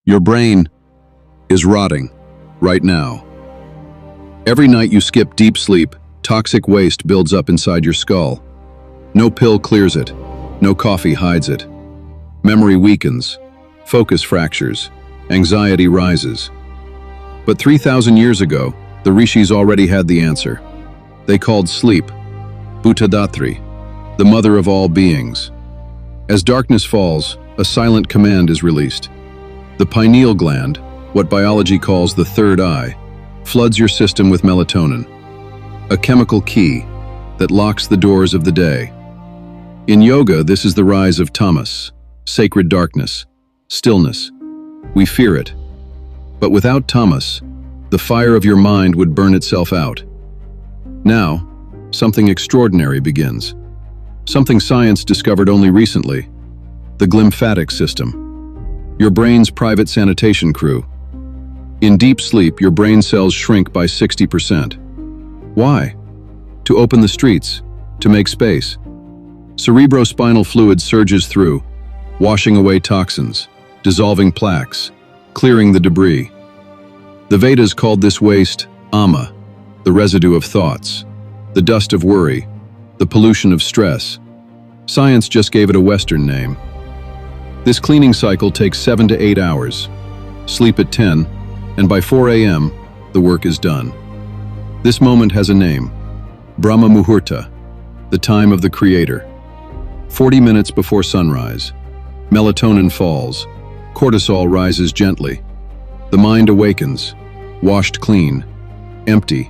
Your brain is rotting right now. Every night you skip deep sleep, toxic waste builds up inside your skull. No pill clears it. No coffee hides it. Memory weakens. Focus fractures. Anxiety rises. But 3,000 years ago, the Rishis already had the answer. They called sleep Bhutadhatri, the mother of all beings. As darkness falls, a silent command is released. The pineal gland, what biology calls the third eye, floods your system with melatonin, a chemical key that locks the doors of the day. In yoga, this is the rise of Tamas, sacred darkness, stillness. We fear it. But without Tamas, the fire of your mind would burn itself out. Now, something extraordinary begins. Something science discovered only recently. The Glymphatic System. Your brain's private sanitation crew. In deep sleep, your brain cells shrink by 60%. Why? To open the streets, to make space. Cerebrospinal fluid surges through, washing away toxins, dissolving plaques, clearing the debris. The Vedas called this waste ama, the residue of thoughts, the dust of worry, the pollution of stress. Science just gave it a Western name. This cleaning cycle takes 7 to 8 hours. Sleep at 10, and by 4 a.m., the work is done. This moment has a name, Brahmamuhurta, the time of the Creator. 40 minutes before sunrise, melatonin falls, cortisol rises gently. The mind awakens, washed clean, empty,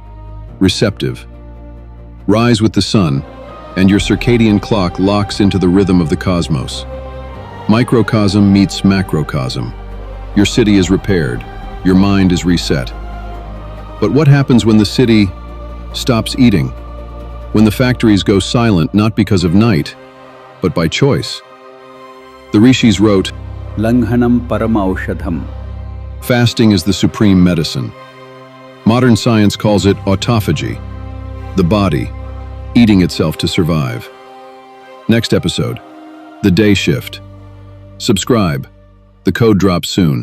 receptive. Rise with the sun, and your circadian clock locks into the rhythm of the cosmos. Microcosm meets macrocosm. Your city is repaired, your mind is reset. But what happens when the city stops eating? When the factories go silent not because of night, but by choice? The Rishis wrote, Langhanam paramaushadham. Fasting is the supreme medicine. Modern science calls it autophagy, the body eating itself to survive. Next episode, the day shift. Subscribe. The code drops soon.